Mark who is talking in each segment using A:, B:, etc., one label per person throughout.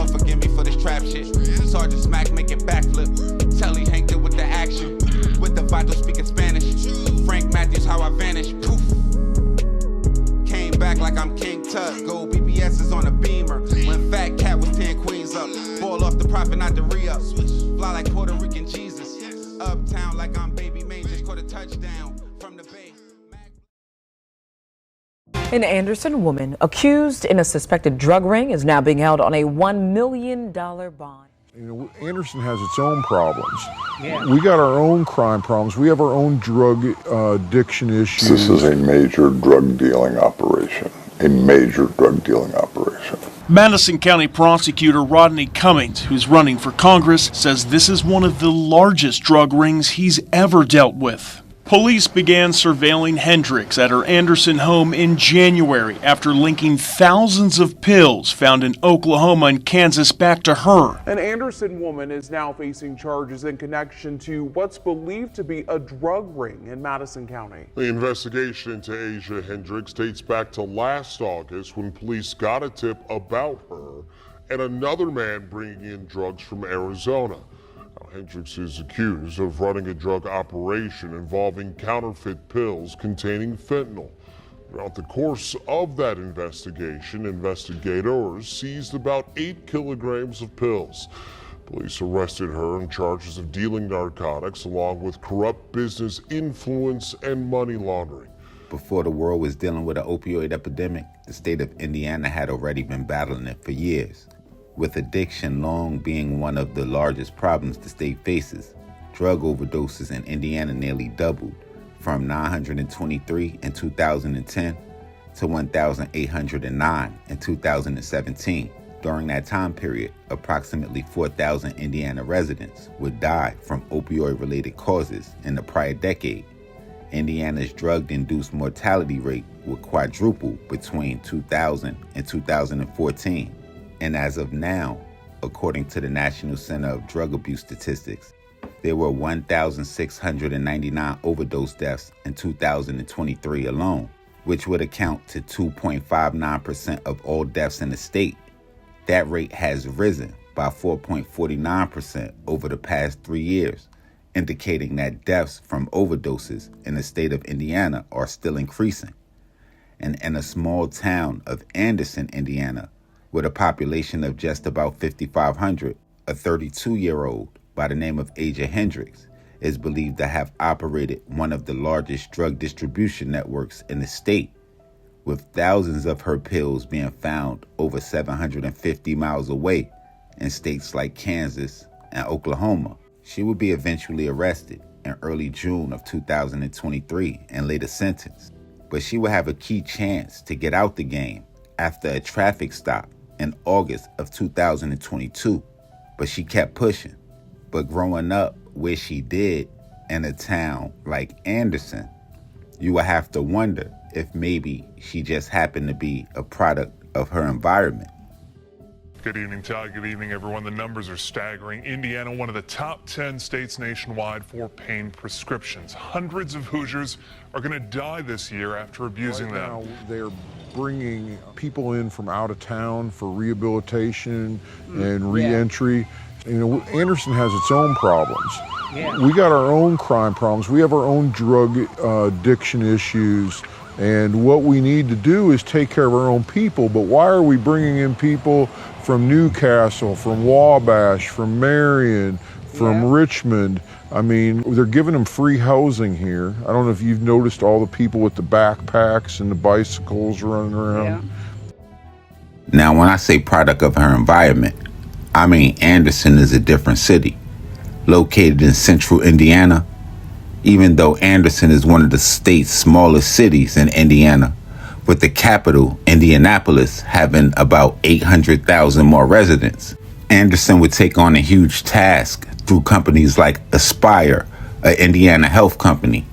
A: Lord forgive me for this trap shit. Sergeant Smack making backflip. Telly Hank did with the action. With the vital speaking Spanish. Frank Matthews, how I vanish. Poof. Came back like I'm King Tut. Gold BBS is on a beamer. When Fat Cat was 10 queens up. Ball off the profit, not the re-up. Fly like Puerto Rican Jesus. Uptown like I'm Baby May. Just caught a touchdown from the Bay.
B: An Anderson woman accused in a suspected drug ring is now being held on a $1 million bond.
C: You know, Anderson has its own problems. Yeah. We got our own crime problems. We have our own drug addiction issues.
D: This is a major drug dealing operation. A major drug dealing operation.
E: Madison County Prosecutor Rodney Cummings, who's running for Congress, says this is one of the largest drug rings he's ever dealt with. Police began surveilling Hendrix at her Anderson home in January after linking thousands of pills found in Oklahoma and Kansas back to her.
F: An Anderson woman is now facing charges in connection to what's believed to be a drug ring in Madison County.
G: The investigation into Asia Hendrix dates back to last August when police got a tip about her and another man bringing in drugs from Arizona. Hendrix is accused of running a drug operation involving counterfeit pills containing fentanyl. Throughout the course of that investigation, investigators seized about 8 kilograms of pills. Police arrested her on charges of dealing narcotics along with corrupt business influence and money laundering.
H: Before the world was dealing with an opioid epidemic, the state of Indiana had already been battling it for years. With addiction long being one of the largest problems the state faces, drug overdoses in Indiana nearly doubled from 923 in 2010 to 1,809 in 2017. During that time period, approximately 4,000 Indiana residents would die from opioid-related causes in the prior decade. Indiana's drug-induced mortality rate would quadruple between 2000 and 2014. And as of now, according to the National Center of Drug Abuse Statistics, there were 1,699 overdose deaths in 2023 alone, which would account to 2.59% of all deaths in the state. That rate has risen by 4.49% over the past 3 years, indicating that deaths from overdoses in the state of Indiana are still increasing. And in a small town of Anderson, Indiana, with a population of just about 5,500, a 32-year-old by the name of Asia Hendrix is believed to have operated one of the largest drug distribution networks in the state, with thousands of her pills being found over 750 miles away in states like Kansas and Oklahoma. She will be eventually arrested in early June of 2023 and later sentenced, but she will have a key chance to get out the game after a traffic stop in August of 2022, but she kept pushing. But growing up where she did in a town like Anderson, you would have to wonder if maybe she just happened to be a product of her environment.
I: Good evening, Todd. Good evening, everyone. The numbers are staggering. Indiana, one of the top 10 states nationwide for pain prescriptions. Hundreds of Hoosiers are going to die this year after abusing them.
C: Now, they're bringing people in from out of town for rehabilitation and re-entry. You know, Anderson has its own problems. We got our own crime problems. We have our own drug addiction issues. And what we need to do is take care of our own people. But why are we bringing in people from Newcastle, from Wabash, from Marion, from Richmond? I mean, they're giving them free housing here. I don't know if you've noticed all the people with the backpacks and the bicycles running around.
H: Now, when I say product of her environment, I mean Anderson is a different city. Located in central Indiana, even though Anderson is one of the state's smallest cities in Indiana, with the capital, Indianapolis, having about 800,000 more residents. Anderson would take on a huge task through companies like Aspire, an Indiana health company.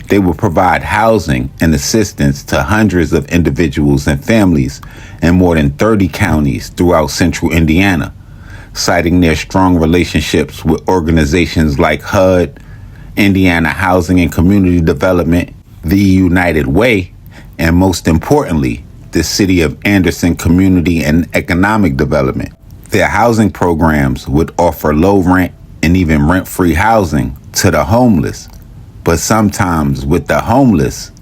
H: They will provide housing and assistance to hundreds of individuals and families in more than 30 counties throughout central Indiana, citing their strong relationships with organizations like HUD, Indiana Housing and Community Development, the United Way, and most importantly, the City of Anderson Community and Economic Development. Their housing programs would offer low rent and even rent-free housing to the homeless. But sometimes with the homeless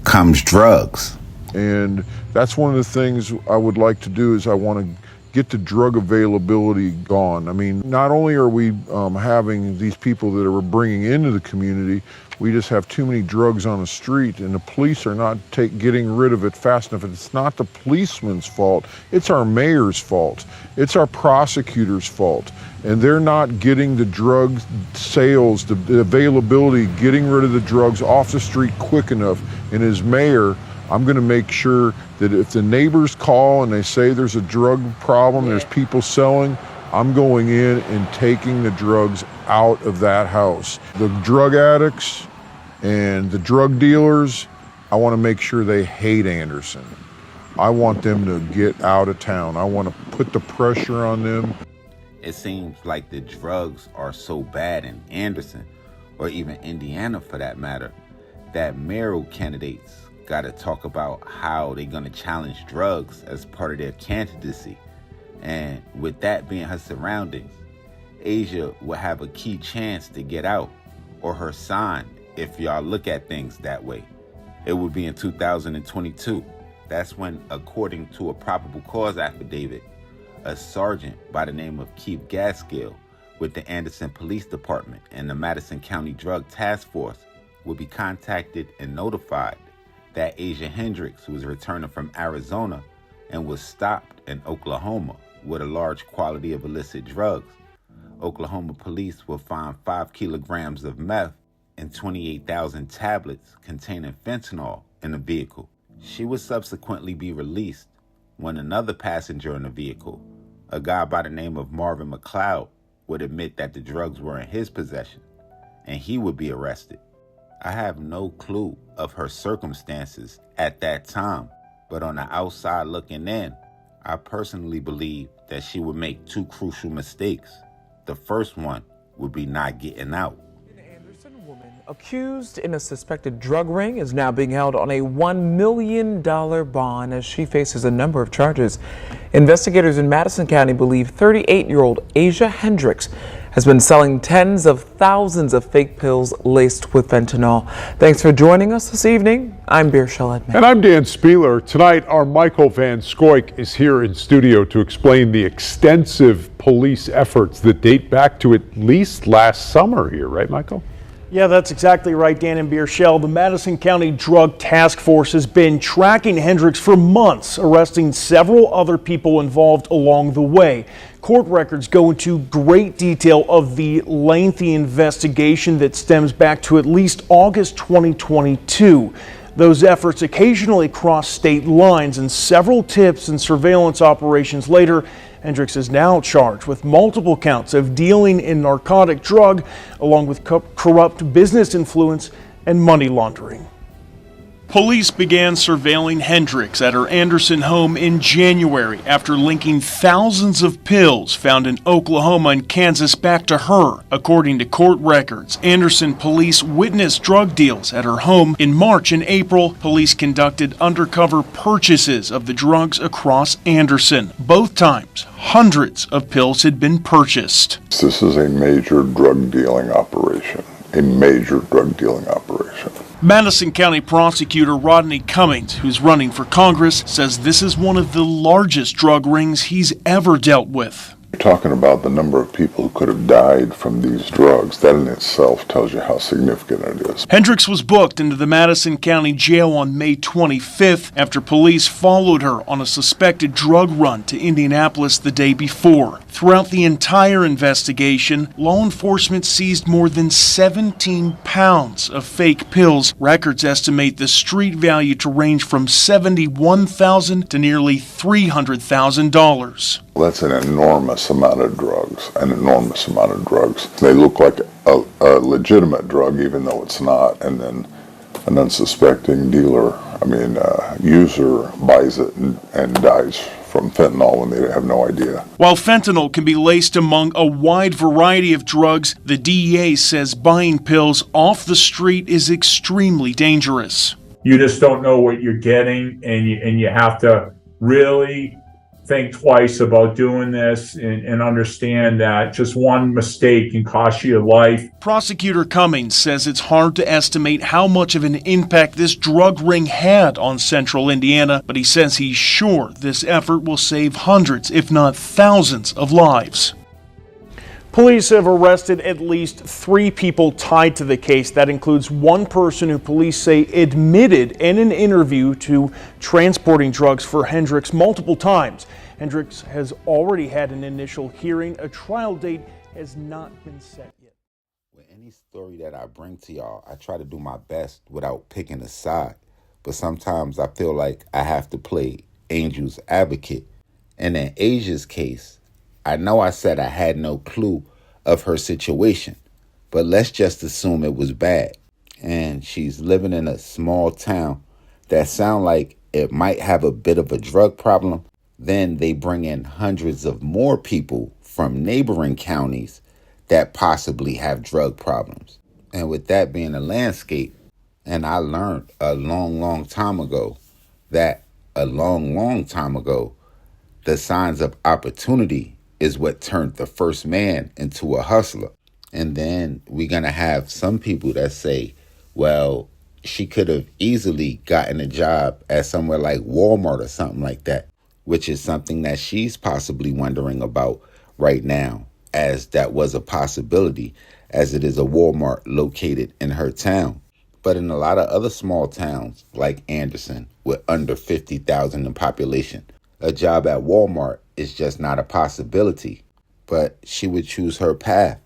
H: comes drugs.
C: And that's one of the things I would like to do is I want to get the drug availability gone. I mean, not only are we having these people that we're bringing into the community, we just have too many drugs on the street, and the police are not getting rid of it fast enough. It's not the policeman's fault, it's our mayor's fault. It's our prosecutor's fault. And they're not getting the drug sales, the availability, getting rid of the drugs off the street quick enough. And as mayor, I'm gonna make sure that if the neighbors call and they say there's a drug problem, there's people selling, I'm going in and taking the drugs out of that house. The drug addicts and the drug dealers, I want to make sure they hate Anderson. I want them to get out of town. I want to put the pressure on them.
H: It seems like the drugs are so bad in Anderson, or even Indiana for that matter, that mayoral candidates got to talk about how they're going to challenge drugs as part of their candidacy. And with that being her surroundings, Asia will have a key chance to get out, or her sign, if y'all look at things that way. It would be in 2022. That's when, according to a probable cause affidavit, a sergeant by the name of Keith Gaskill with the Anderson Police Department and the Madison County Drug Task Force will be contacted and notified that Asia Hendrix was returning from Arizona and was stopped in Oklahoma with a large quantity of illicit drugs. Oklahoma police will find 5 kilograms of meth and 28,000 tablets containing fentanyl in the vehicle. She would subsequently be released when another passenger in the vehicle, a guy by the name of Marvin McLeod, would admit that the drugs were in his possession, and he would be arrested. I have no clue of her circumstances at that time, but on the outside looking in, I personally believe that she would make 2 crucial mistakes. The first one would be not getting out.
B: Accused in a suspected drug ring is now being held on a $1 million bond as she faces a number of charges. Investigators in Madison County believe 38-year-old Asia Hendrix has been selling tens of thousands of fake pills laced with fentanyl. Thanks for joining us this evening. I'm Beershel Edmond.
J: And I'm Dan Spieler. Tonight, our Michael Van Scoik is here in studio to explain the extensive police efforts that date back to at least last summer here, right, Michael?
E: Yeah, that's exactly right, Dan and Beershel. The Madison County Drug Task Force has been tracking Hendrix for months, arresting several other people involved along the way. Court records go into great detail of the lengthy investigation that stems back to at least August 2022. Those efforts occasionally cross state lines, and several tips and surveillance operations later, Hendrix is now charged with multiple counts of dealing in narcotic drug, along with corrupt business influence and money laundering. Police began surveilling Hendrix at her Anderson home in January after linking thousands of pills found in Oklahoma and Kansas back to her. According to court records, Anderson police witnessed drug deals at her home. In March and April, police conducted undercover purchases of the drugs across Anderson. Both times, hundreds of pills had been purchased.
D: This is a major drug dealing operation. A major drug dealing operation.
E: Madison County Prosecutor Rodney Cummings, who's running for Congress, says this is one of the largest drug rings he's ever dealt with.
D: You're talking about the number of people who could have died from these drugs. That in itself tells you how significant it is.
E: Hendrix was booked into the Madison County Jail on May 25th after police followed her on a suspected drug run to Indianapolis the day before. Throughout the entire investigation, law enforcement seized more than 17 pounds of fake pills. Records estimate the street value to range from $71,000 to nearly $300,000.
D: That's an enormous amount of drugs, an enormous amount of drugs. They look like a legitimate drug, even though it's not, and then an unsuspecting dealer, user buys it and dies from fentanyl when they have no idea.
E: While fentanyl can be laced among a wide variety of drugs, the DEA says buying pills off the street is extremely dangerous.
K: You just don't know what you're getting, and you have to really think twice about doing this and understand that just one mistake can cost you your life.
E: Prosecutor Cummings says it's hard to estimate how much of an impact this drug ring had on central Indiana, but he says he's sure this effort will save hundreds, if not thousands, of lives. Police have arrested at least 3 people tied to the case. That includes one person who police say admitted in an interview to transporting drugs for Hendrix multiple times. Hendrix has already had an initial hearing. A trial date has not been set yet.
H: With any story that I bring to y'all, I try to do my best without picking a side. But sometimes I feel like I have to play angel's advocate. And in Asia's case, I know I said I had no clue of her situation, but let's just assume it was bad. And she's living in a small town that sound like it might have a bit of a drug problem. Then they bring in hundreds of more people from neighboring counties that possibly have drug problems. And with that being a landscape, and I learned a long time ago that a long time ago, the signs of opportunity is what turned the first man into a hustler. And then we're going to have some people that say, well, she could have easily gotten a job at somewhere like Walmart or something like that, which is something that she's possibly wondering about right now, as that was a possibility, as it is a Walmart located in her town. But in a lot of other small towns like Anderson, with under 50,000 in population, a job at Walmart is just not a possibility. But she would choose her path.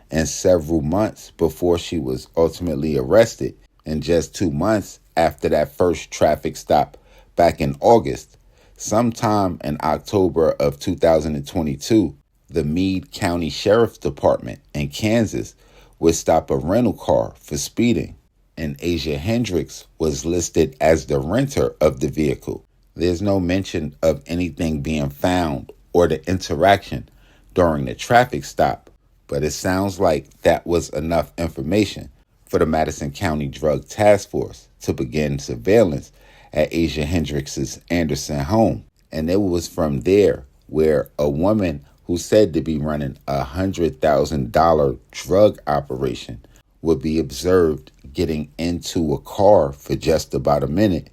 H: And several months before she was ultimately arrested, and just 2 months after that first traffic stop back in August, sometime in October of 2022, the Meade County Sheriff's Department in Kansas would stop a rental car for speeding. And Asia Hendrix was listed as the renter of the vehicle. There's no mention of anything being found or the interaction during the traffic stop, but it sounds like that was enough information for the Madison County Drug Task Force to begin surveillance at Asia Hendrix's Anderson home. And it was from there where a woman who said to be running a $100,000 drug operation would be observed getting into a car for just about a minute,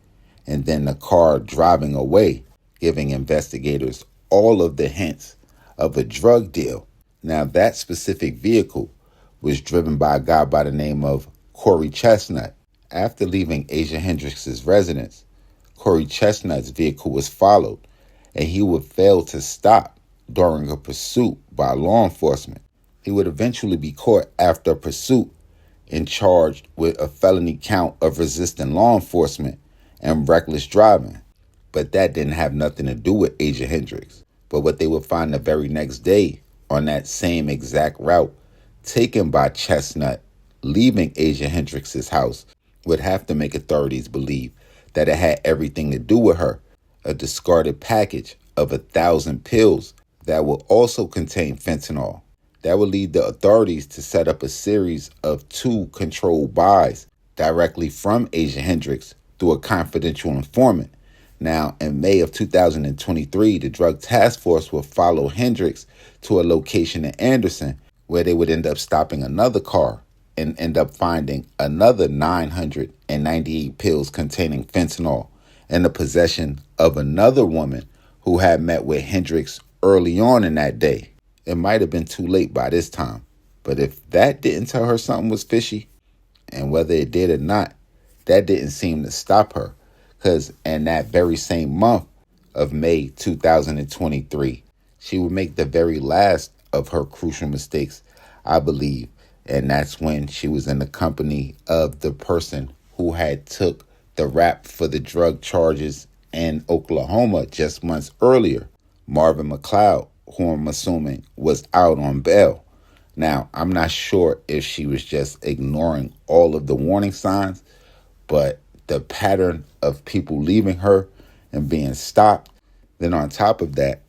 H: and then the car driving away, giving investigators all of the hints of a drug deal. Now, that specific vehicle was driven by a guy by the name of Corey Chestnut. After leaving Asia Hendrix's residence, Corey Chestnut's vehicle was followed, and he would fail to stop during a pursuit by law enforcement. He would eventually be caught after a pursuit and charged with a felony count of resisting law enforcement and reckless driving. But that didn't have nothing to do with Asia Hendrix. But what they would find the very next day on that same exact route taken by Chestnut leaving Asia Hendrix's house would have to make authorities believe that it had everything to do with her. A discarded package of 1,000 pills that will also contain fentanyl. That would lead the authorities to set up a series of 2 controlled buys directly from Asia Hendrix through a confidential informant. Now, in May of 2023, the Drug Task Force will follow Hendrix to a location in Anderson where they would end up stopping another car and end up finding another 998 pills containing fentanyl in the possession of another woman who had met with Hendrix early on in that day. It might have been too late by this time, but if that didn't tell her something was fishy, and whether it did or not, that didn't seem to stop her, because in that very same month of May 2023, she would make the very last of her crucial mistakes, I believe, and that's when she was in the company of the person who had took the rap for the drug charges in Oklahoma just months earlier, Marvin McLeod, who I'm assuming was out on bail. Now, I'm not sure if she was just ignoring all of the warning signs, but the pattern of people leaving her and being stopped, then on top of that,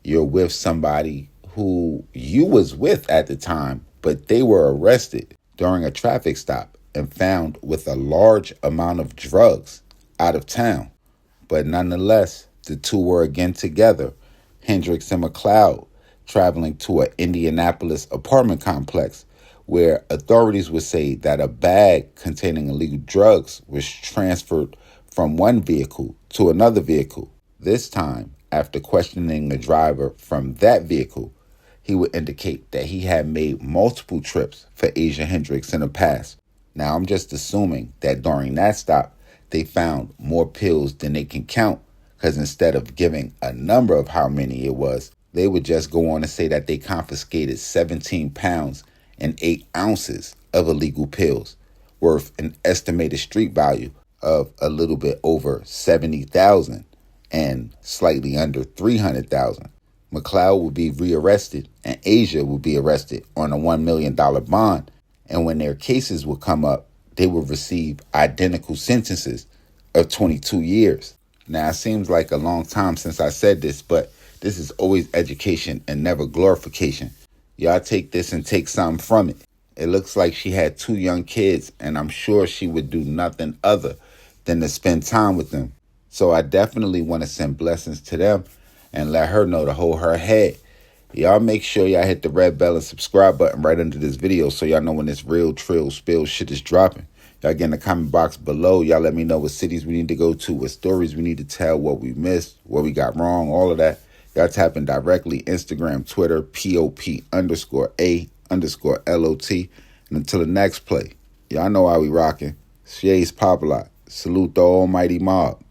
H: you're with somebody who you was with at the time, but they were arrested during a traffic stop and found with a large amount of drugs out of town. But nonetheless, the two were again together Hendrix and McLeod traveling to an Indianapolis apartment complex where authorities would say that a bag containing illegal drugs was transferred from one vehicle to another vehicle. This time, after questioning the driver from that vehicle, he would indicate that he had made multiple trips for Asia Hendrix in the past. Now, I'm just assuming that during that stop, they found more pills than they can count, because instead of giving a number of how many it was, they would just go on to say that they confiscated 17 pounds and 8 ounces of illegal pills, worth an estimated street value of a little bit over $70,000 and slightly under $300,000. McLeod will be rearrested and Asia will be arrested on a $1 million bond. And when their cases will come up, they will receive identical sentences of 22 years. Now, it seems like a long time since I said this, but this is always education and never glorification. Y'all take this and take something from it. It looks like she had 2 young kids, and I'm sure she would do nothing other than to spend time with them. So I definitely want to send blessings to them and let her know to hold her head. Y'all make sure y'all hit the red bell and subscribe button right under this video so y'all know when this real trill spill shit is dropping. Y'all get in the comment box below. Y'all let me know what cities we need to go to, what stories we need to tell, what we missed, what we got wrong, all of that. Y'all tap in directly, Instagram, Twitter, POP_A_LOT. And until the next play, y'all know how we rocking. Shay's Popalot. Salute the almighty MOBB.